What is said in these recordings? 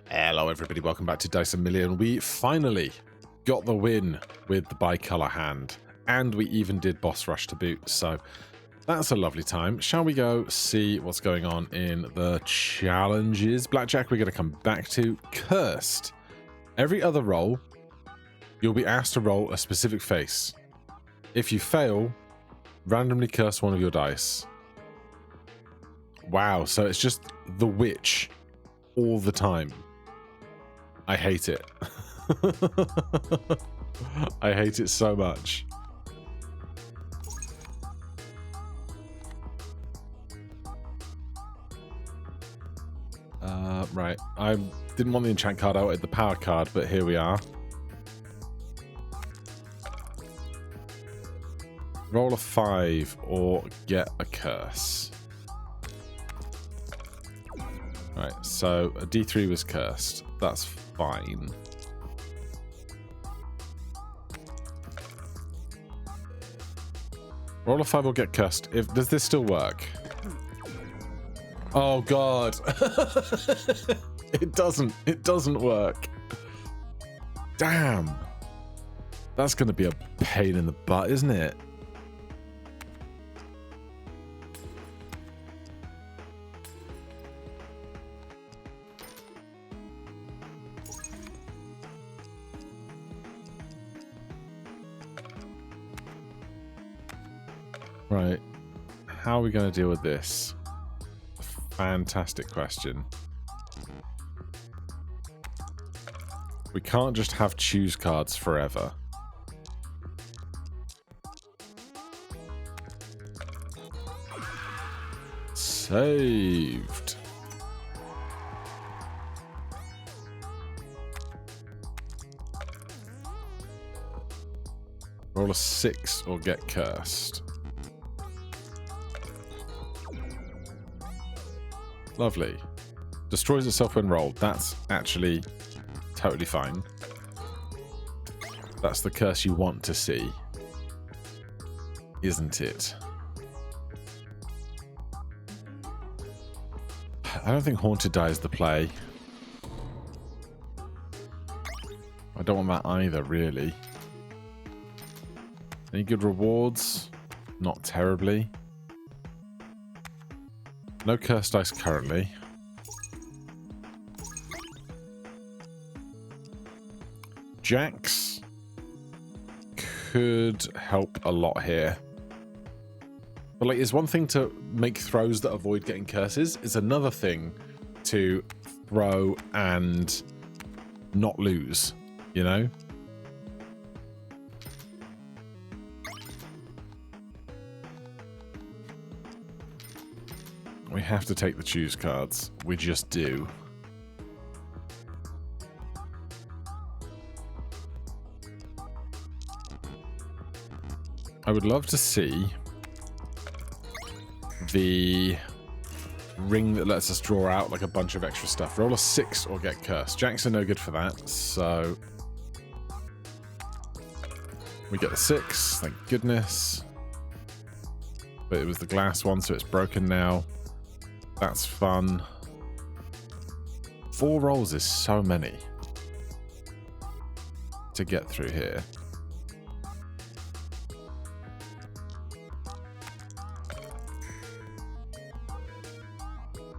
Hello everybody, welcome back to Dice A Million. We finally got the win with the bicolor hand, and we even did boss rush to boot, so that's a lovely time. Shall we go see what's going on in the challenges? Blackjack we're going to come back to. Cursed. Every other roll, you'll be asked to roll a specific face. If you fail, randomly curse one of your dice. Wow, so it's just the witch all the time. I hate it. I hate it so much. Right. I didn't want the enchant card, I wanted the power card, but here we are. Roll a 5 or get a curse. Right, so a D3 was cursed. That's fine. Roll a 5 or get cursed. Does this still work? Oh god. It doesn't work. Damn. That's going to be a pain in the butt, isn't it? Right. How are we going to deal with this? Fantastic question. We can't just have choose cards forever. Saved. Roll a 6 or get cursed. Lovely. Destroys itself when rolled. That's actually totally fine. That's the curse you want to see, isn't it? I don't think Haunted Die is the play. I don't want that either, really. Any good rewards? Not terribly. No cursed dice currently. Jacks could help a lot here. But like, it's one thing to make throws that avoid getting curses. It's another thing to throw and not lose, you know? We have to take the choose cards. We just do. I would love to see the ring that lets us draw out like a bunch of extra stuff. Roll a 6 or get cursed. Jacks are no good for that, so we get the 6, thank goodness. But it was the glass one, so it's broken now. That's fun. 4 rolls is so many to get through here.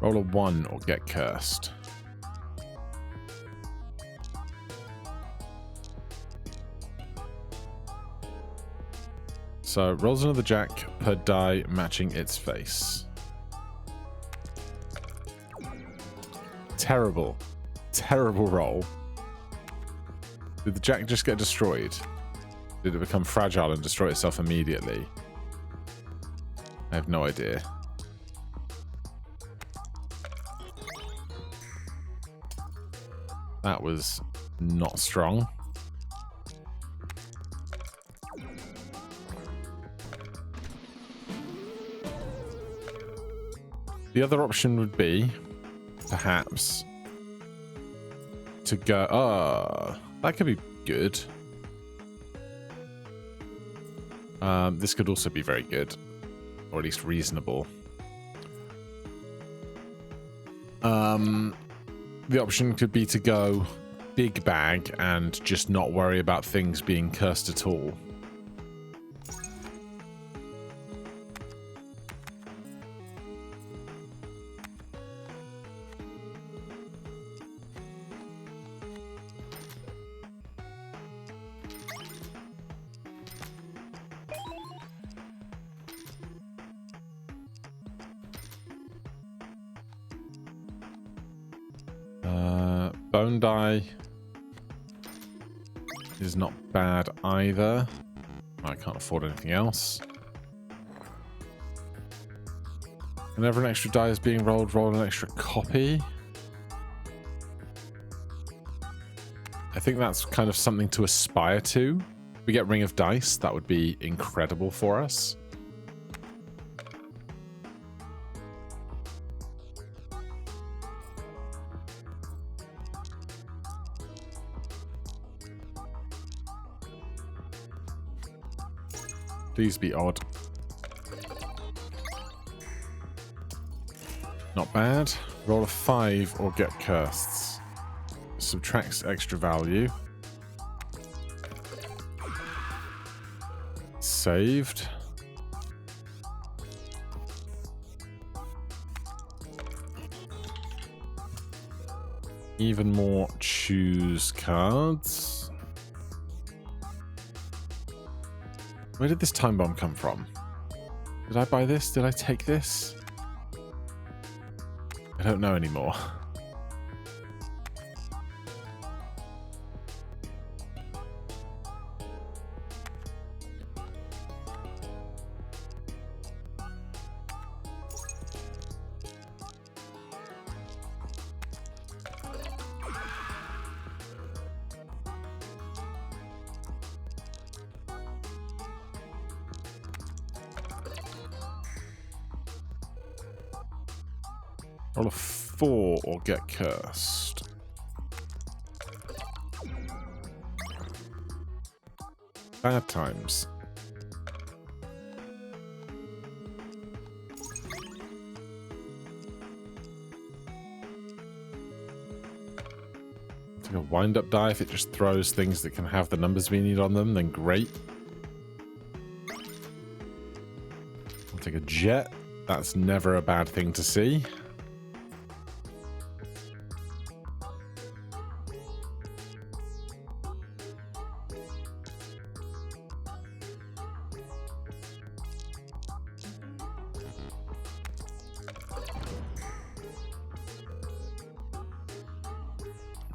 Roll a 1 or get cursed. So rolls another jack per die matching its face. Terrible. Terrible roll. Did the jack just get destroyed? Did it become fragile and destroy itself immediately? I have no idea. That was not strong. The other option would be, perhaps, to go... that could be good. This could also be very good. Or at least reasonable. The option could be to go big bag and just not worry about things being cursed at all. Bone die is not bad either. I can't afford anything else. Whenever an extra die is being rolled, roll an extra copy. I think that's kind of something to aspire to. If we get Ring of Dice, that would be incredible for us. Please be odd. Not bad. Roll a 5 or get cursed. Subtracts extra value. Saved. Even more choose cards. Where did this time bomb come from? Did I buy this? Did I take this? I don't know anymore. Roll a 4 or get cursed. Bad times. Take a wind-up die. If it just throws things that can have the numbers we need on them, then great. I'll take a jet. That's never a bad thing to see.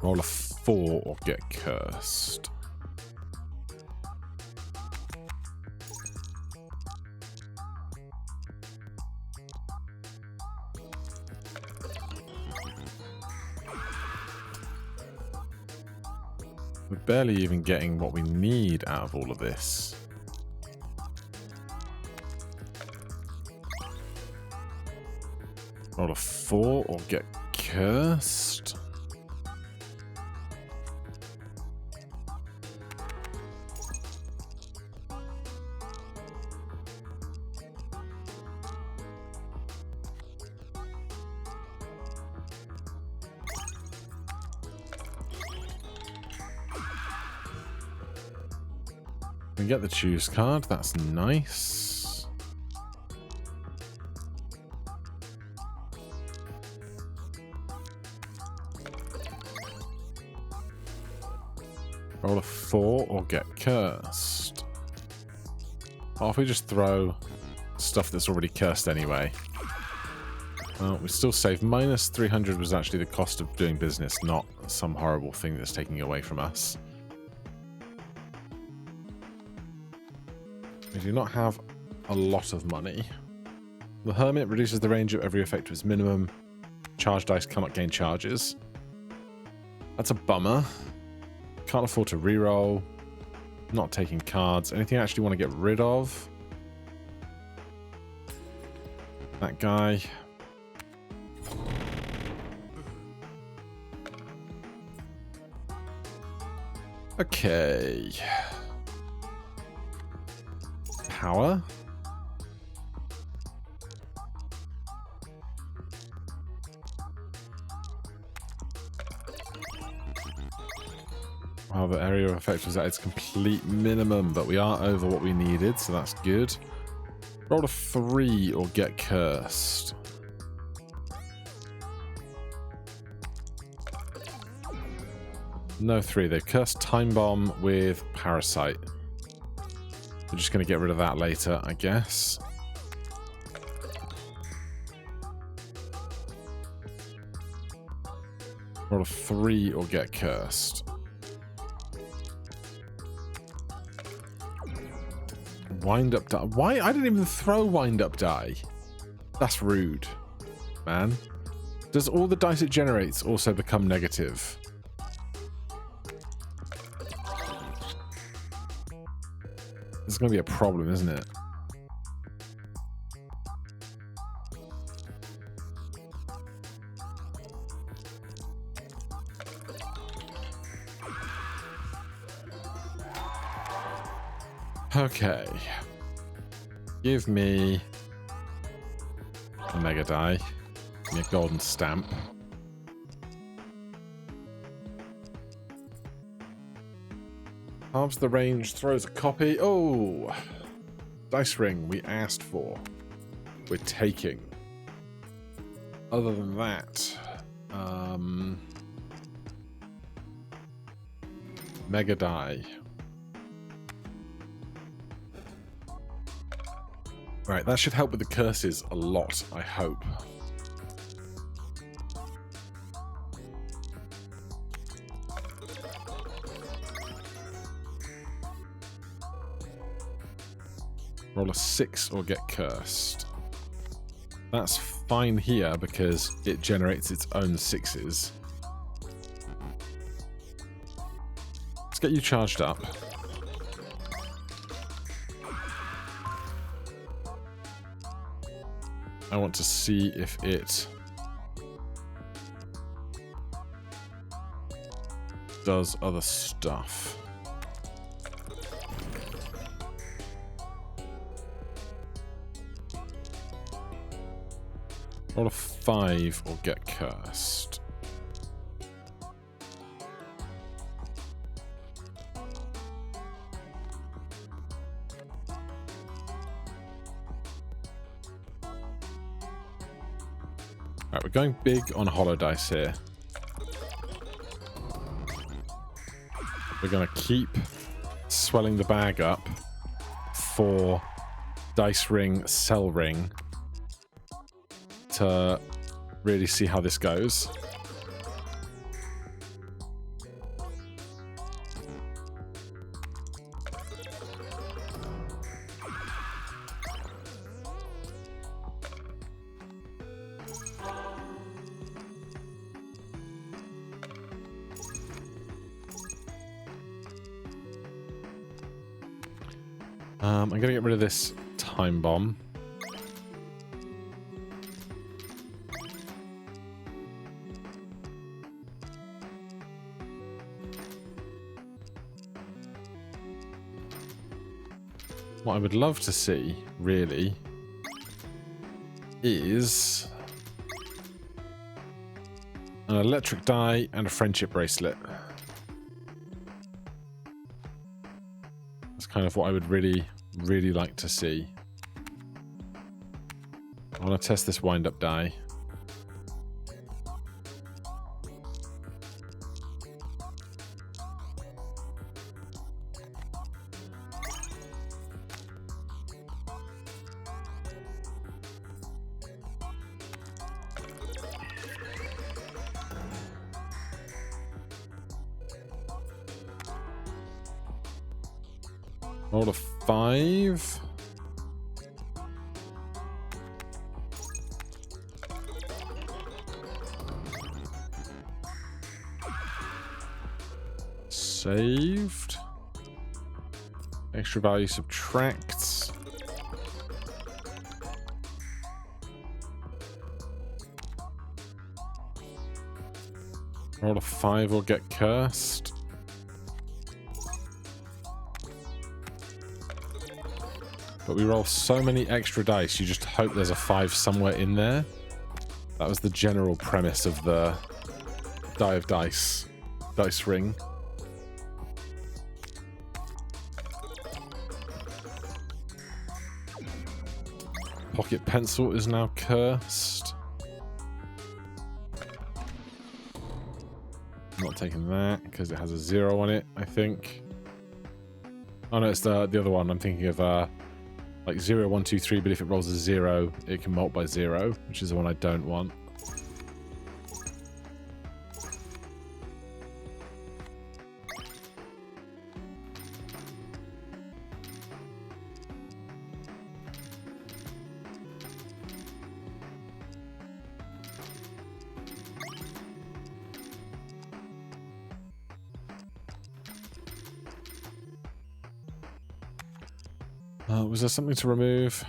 Roll a 4 or get cursed. We're barely even getting what we need out of all of this. Roll a 4 or get cursed. We get the choose card, that's nice. Roll a 4 or get cursed. Or if we just throw stuff that's already cursed anyway. Well, we still save. Minus 300 was actually the cost of doing business, not some horrible thing that's taking away from us. We do not have a lot of money. The Hermit reduces the range of every effect to its minimum. Charge dice cannot gain charges. That's a bummer. Can't afford to reroll. Not taking cards. Anything I actually want to get rid of? That guy. Okay. Power. Well, the area of effect was at its complete minimum, but we are over what we needed, so that's good. Roll a 3 or get cursed. No 3. They've cursed Time Bomb with Parasite. We're just going to get rid of that later, I guess. Roll a 3 or get cursed. Wind up die. Why? I didn't even throw wind up die. That's rude, man. Does all the dice it generates also become negative? This is going to be a problem, isn't it? Okay. Give me a mega die. Give me a golden stamp. Halves the range, throws a copy. Oh! Dice ring we asked for. We're taking. Other than that, mega die. Right, that should help with the curses a lot, I hope. Roll a 6 or get cursed. That's fine here because it generates its own 6s. Let's get you charged up. I want to see if it does other stuff. Roll a 5 or get cursed. Alright, we're going big on hollow dice here. We're going to keep swelling the bag up for dice ring, cell ring to really see how this goes. I'm going to get rid of this time bomb. What I would love to see, really, is an electric die and a friendship bracelet. That's kind of what I would really like to see. I want to test this wind-up die. Roll a 5. Saved. Extra value subtracts. Roll a 5 or get cursed. But we roll so many extra dice, you just hope there's a 5 somewhere in there. That was the general premise of the Die of Dice ring. Pocket pencil is now cursed. I'm not taking that because it has a 0 on it, I think. Oh no, it's the other one. I'm thinking of like 0, 1, 2, 3, but if it rolls a 0, it can molt by 0, which is the one I don't want. Was there something to remove?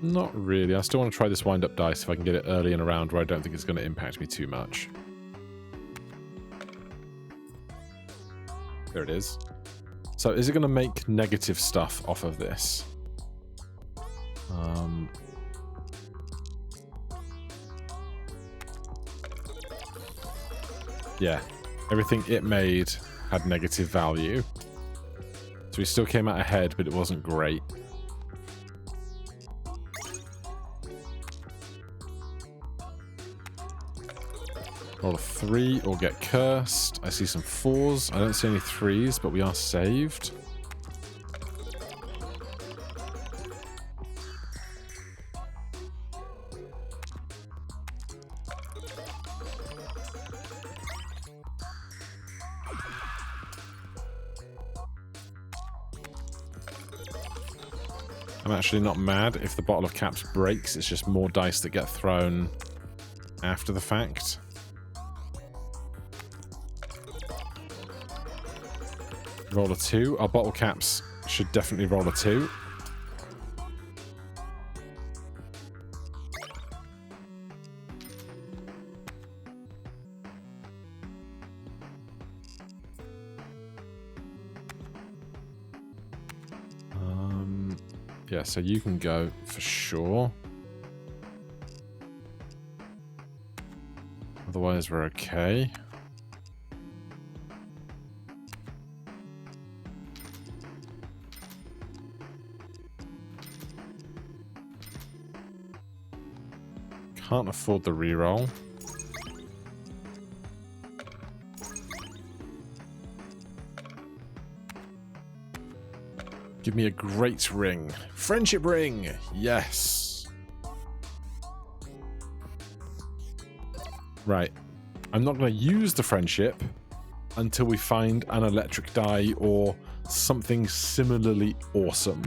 Not really. I still want to try this wind-up dice if I can get it early in a round where I don't think it's going to impact me too much. There it is. So is it going to make negative stuff off of this? Yeah. Everything it made had negative value. So we still came out ahead, but it wasn't great. Roll a 3 or get cursed. I see some 4s. I don't see any 3s, but we are saved. I'm actually not mad if the bottle of caps breaks. It's just more dice that get thrown after the fact. Roll a 2. Our bottle caps should definitely roll a 2. Yeah, so you can go for sure. Otherwise, we're okay. Can't afford the reroll. Give me a great ring. Friendship ring! Yes! Right. I'm not going to use the friendship until we find an electric die or something similarly awesome.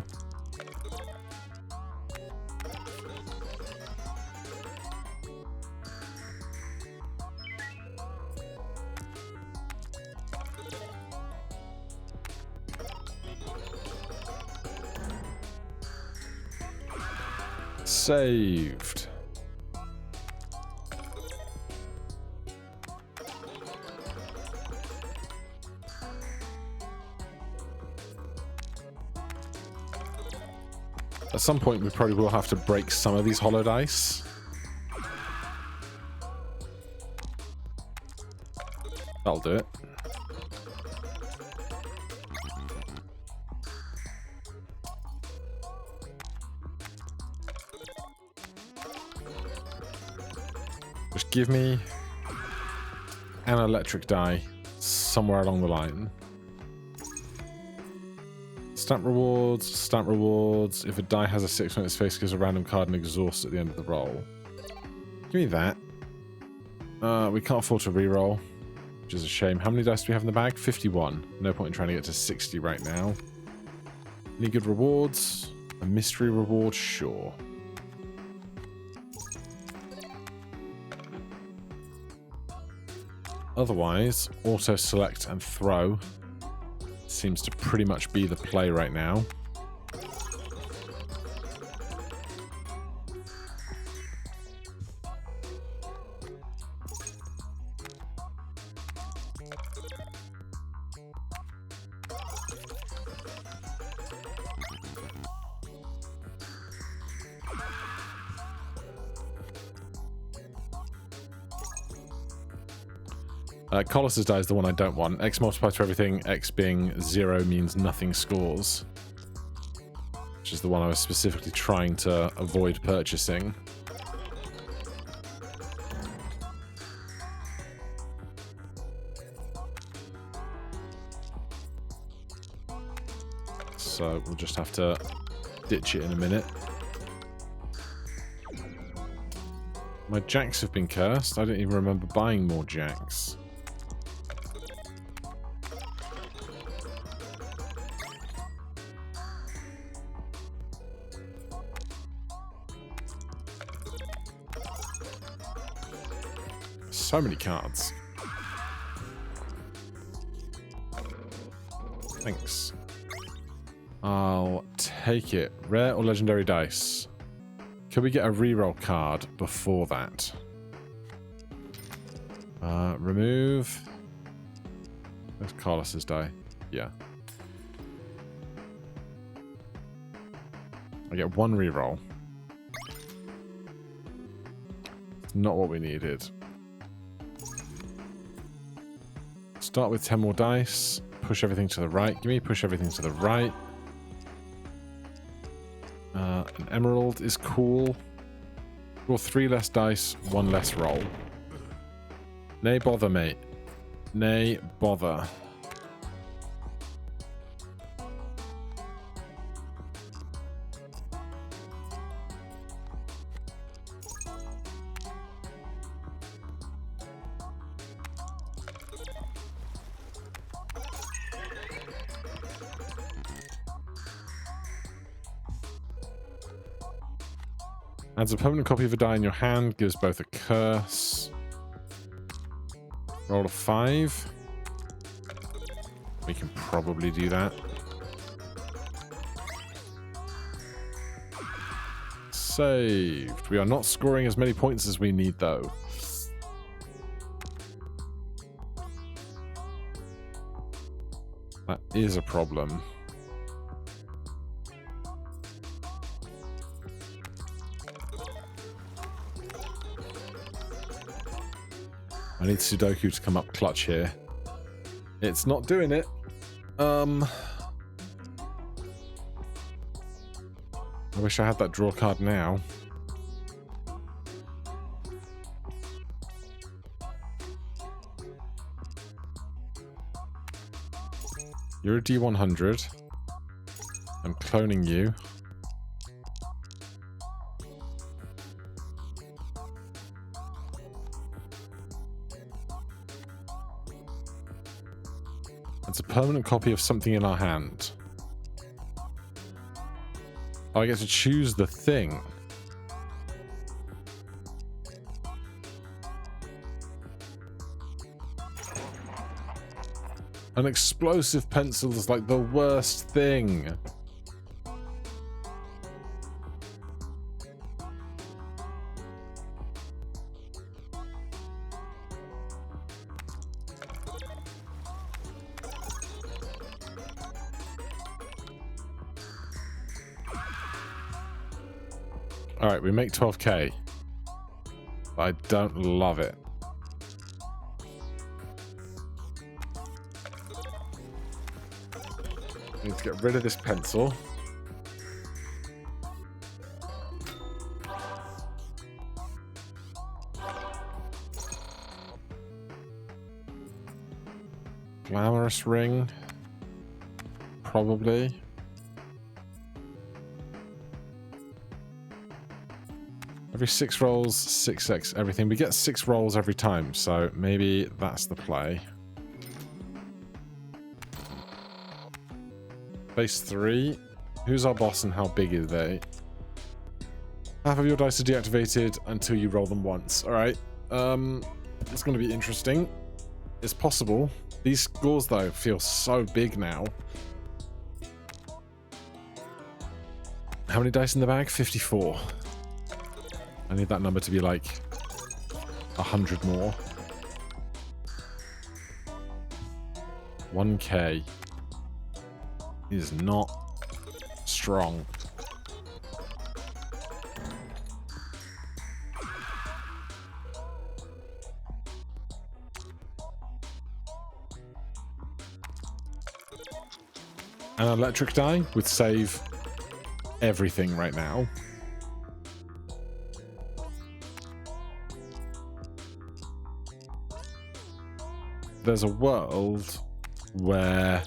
Saved. At some point, we probably will have to break some of these hollow dice. That'll do it. Just give me an electric die somewhere along the line. Stamp rewards. If a die has a 6 on its face, gives a random card and exhausts at the end of the roll. Give me that. We can't afford to reroll, which is a shame. How many dice do we have in the bag? 51. No point in trying to get to 60 right now. Any good rewards? A mystery reward? Sure. Otherwise, auto select and throw seems to pretty much be the play right now. Colossus die is the one I don't want. X multiplies for everything. X being 0 means nothing scores. Which is the one I was specifically trying to avoid purchasing. So we'll just have to ditch it in a minute. My jacks have been cursed. I don't even remember buying more jacks. So many cards. Thanks. I'll take it. Rare or legendary dice? Could we get a reroll card before that? Remove. Where's Carlos's die? Yeah. I get one reroll. Not what we needed. Start with 10 more dice. Push everything to the right. Give me push everything to the right. An emerald is cool. Roll 3 less dice, 1 less roll. Nay bother, mate. Nay bother. Adds a permanent copy of a die in your hand, gives both a curse. Roll a 5. We can probably do that. Saved. We are not scoring as many points as we need, though. That is a problem. I need Sudoku to come up clutch here. It's not doing it. I wish I had that draw card now. You're a D100. I'm cloning you. It's a permanent copy of something in our hand. Oh, I get to choose the thing. An explosive pencil is like the worst thing. Alright, we make 12k. But I don't love it. I need to get rid of this pencil. Glamorous ring. Probably. Every 6 rolls, 6x everything. We get 6 rolls every time, so maybe that's the play. Base 3. Who's our boss and how big is they? Half of your dice are deactivated until you roll them once. Alright. It's going to be interesting. It's possible. These scores, though, feel so big now. How many dice in the bag? 54. I need that number to be like 100 more. 1k is not strong. An electric die would save everything right now. There's a world where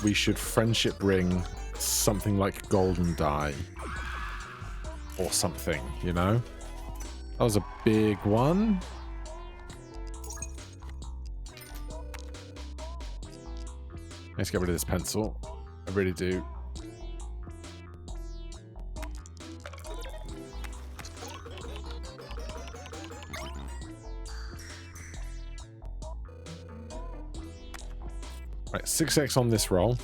we should friendship ring something like golden die or something, you know? That was a big one. Let's get rid of this pencil. I really do. Right, 6x on this roll.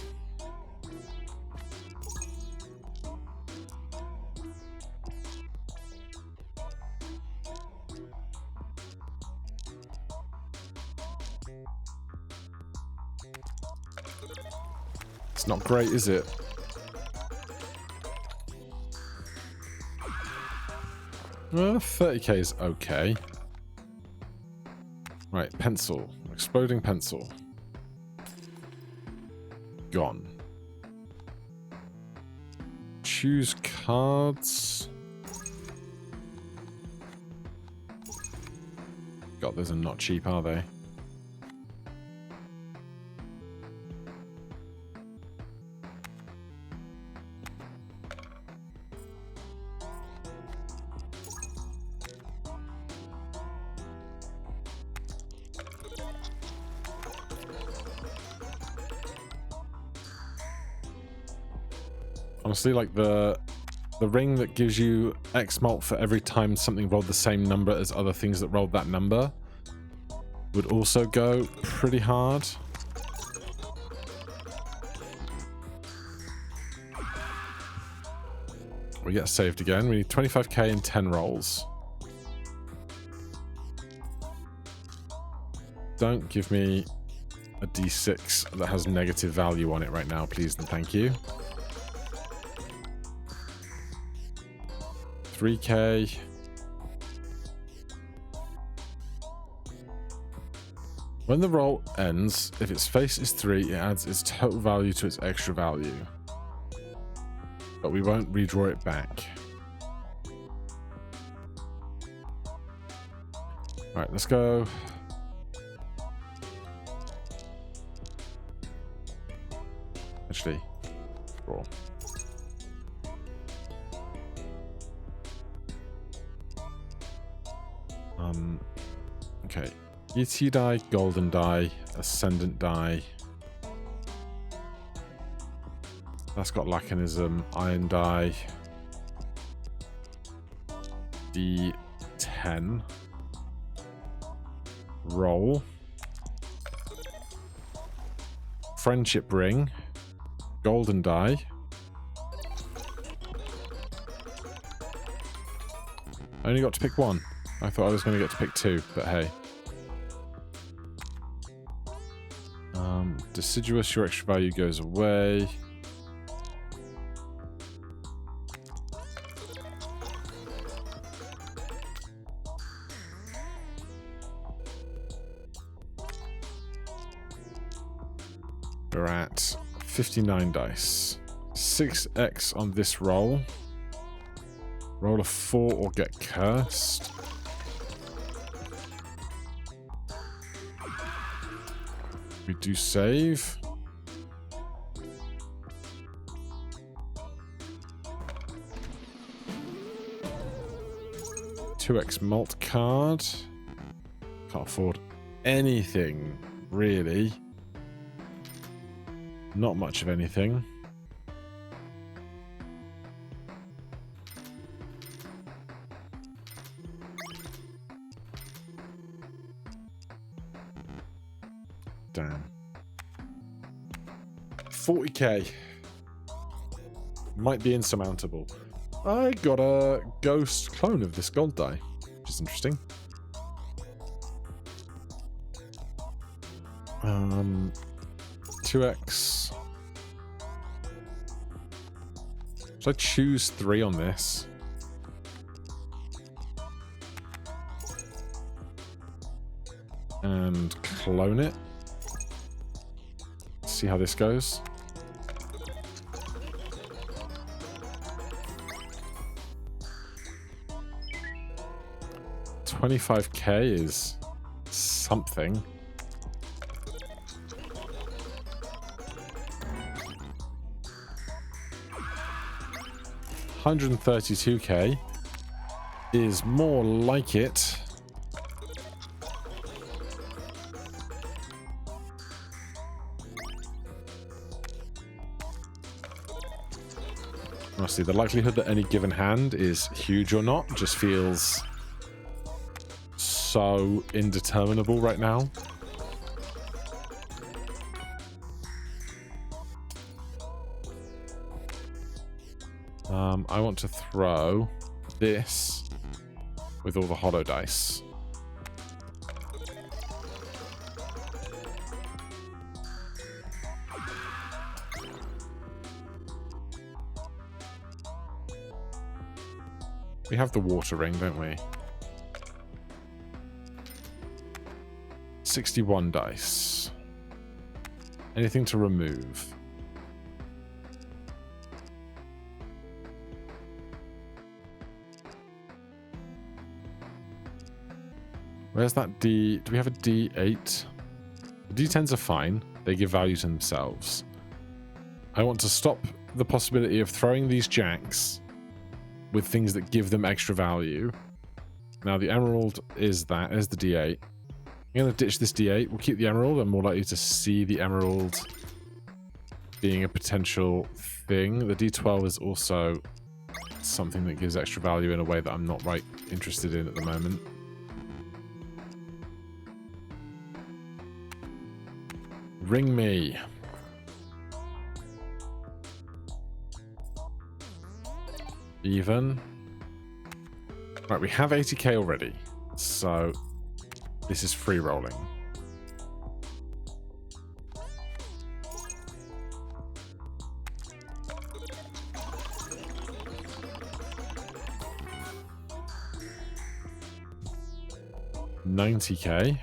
It's not great, is it? Well, 30k is okay. Right, pencil. Exploding pencil. Gone. Choose cards. God, those are not cheap, are they? Honestly, like the ring that gives you X mult for every time something rolled the same number as other things that rolled that number would also go pretty hard. We get saved again. We need 25k in 10 rolls. Don't give me a d6 that has negative value on it right now, please and thank you. 3k. When the roll ends, if its face is 3, it adds its total value to its extra value. But we won't redraw it back. Alright, let's go. Actually, draw. Okay. ET die, golden die, ascendant die. That's got Lacanism, iron die. D10. Roll. Friendship ring. Golden die. I only got to pick one. I thought I was going to get to pick 2, but hey. Deciduous, your extra value goes away. We're at 59 dice. 6x on this roll. Roll a 4 or get cursed. We do save. $2x malt card. Can't afford anything, really. Not much of anything. Damn. 40k. Might be insurmountable. I got a ghost clone of this gold die, which is interesting. 2x. Should I choose 3 on this? And clone it. see how this goes. $25K is something. $132K is more like it. Honestly, the likelihood that any given hand is huge or not just feels so indeterminable right now. I want to throw this with all the hollow dice. We have the water ring, don't we? 61 dice. Anything to remove? Where's that D? Do we have a D8? The D10s are fine. They give value to themselves. I want to stop the possibility of throwing these jacks with things that give them extra value. Now the emerald is that. Is the D8. I'm going to ditch this D8. We'll keep the emerald. I'm more likely to see the emerald being a potential thing. The D12 is also something that gives extra value in a way that I'm not right interested in at the moment. Ring me. Even. Right, we have 80k already. So this is free rolling. $90k.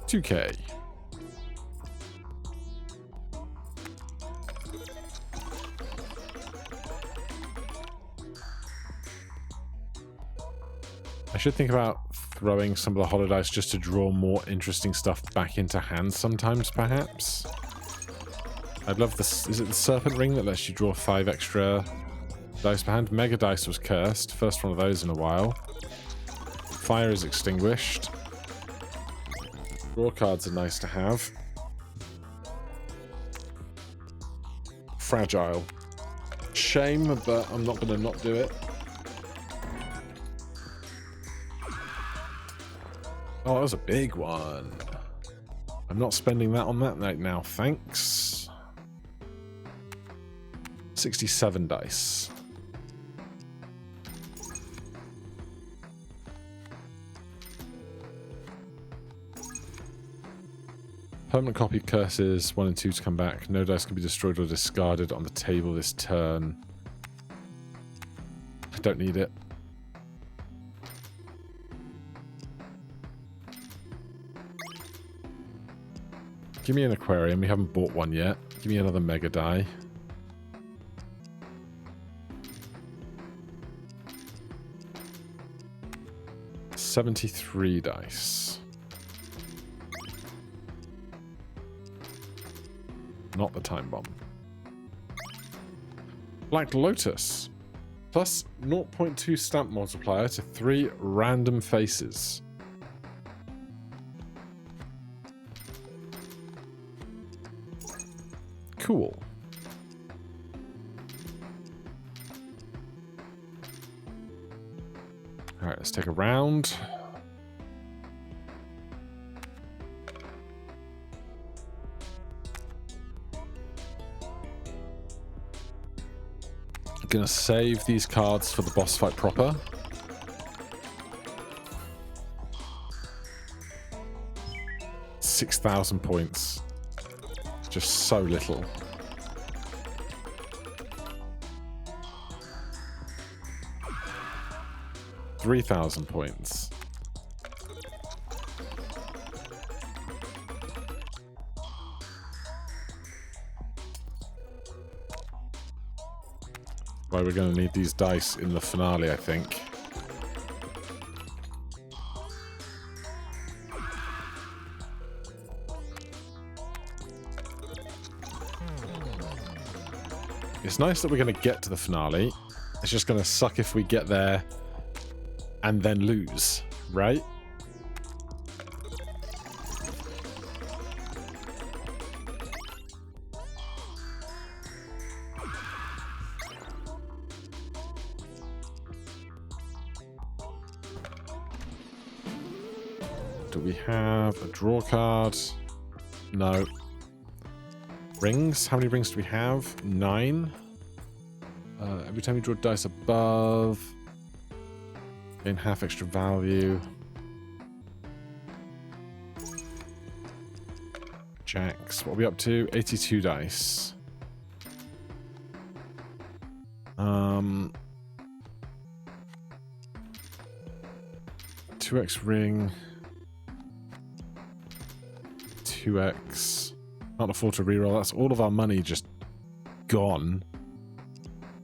$2k. I should think about throwing some of the hollow dice just to draw more interesting stuff back into hand sometimes, perhaps. I'd love this. Is it the serpent ring that lets you draw 5 extra dice per hand? Mega dice was cursed. First one of those in a while. Fire is extinguished. Draw cards are nice to have. Fragile. Shame, but I'm not going to not do it. Oh, that was a big one. I'm not spending that on that right now, thanks. 67 dice. Permanent copy curses 1 and 2 to come back. No dice can be destroyed or discarded on the table this turn. I don't need it. Give me an aquarium. We haven't bought one yet. Give me another mega die. $73 dice. Not the time bomb. Black Lotus. Plus 0.2 stamp multiplier to 3 random faces. Cool. Alright, let's take a round. I'm gonna save these cards for the boss fight proper. $6,000 points. Just so little. 3,000 points. Well, we're going to need these dice in the finale, I think. It's nice that we're going to get to the finale. It's just going to suck if we get there and then lose, right? Do we have a draw card? No. Rings? How many rings do we have? 9. Every time you draw dice above, gain half extra value. Jacks. What are we up to? 82 dice. 2x ring. 2x. Can't afford to reroll. That's all of our money just gone.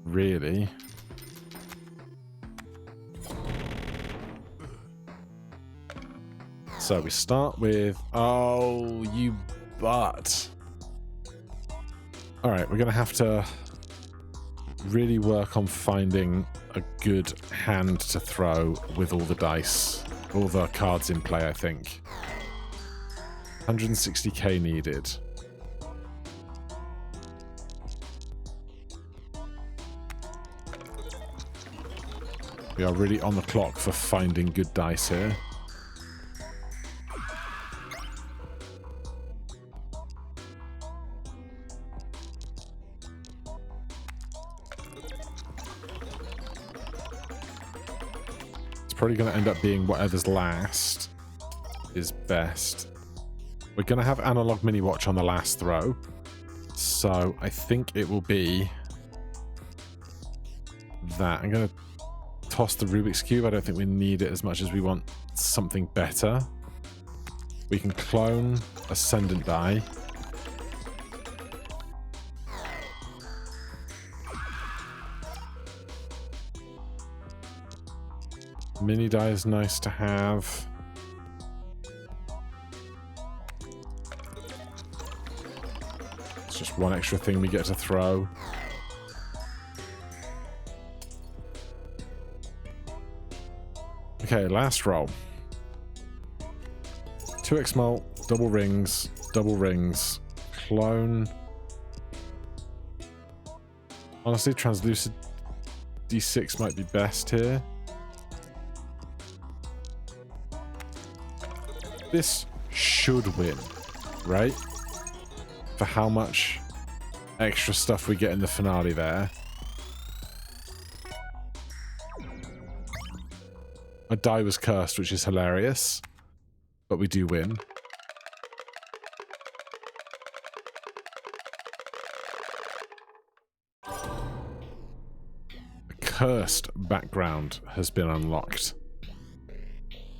Really. So we start with... Oh, you butt. Alright, we're going to have to really work on finding a good hand to throw with all the dice. All the cards in play, I think. 160k needed. We are really on the clock for finding good dice here. It's probably going to end up being whatever's last is best. We're going to have analog mini watch on the last throw, so I think it will be that. I'm going to toss the Rubik's Cube. I don't think we need it as much as we want something better. We can clone Ascendant die. Mini die is nice to have. It's just one extra thing we get to throw. Okay, last roll. 2x mult, double rings, clone. Honestly, translucid D6 might be best here. This should win, right? For how much extra stuff we get in the finale there. My die was cursed, which is hilarious. But we do win. A cursed background has been unlocked.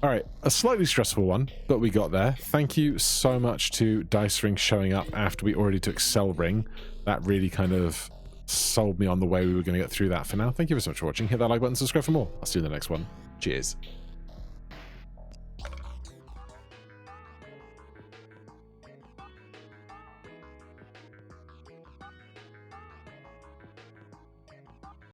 Alright, a slightly stressful one, but we got there. Thank you so much to Dice Ring showing up after we already took Cell Ring. That really kind of sold me on the way we were going to get through that for now. Thank you so much for watching. Hit that like button, subscribe for more. I'll see you in the next one. Cheers.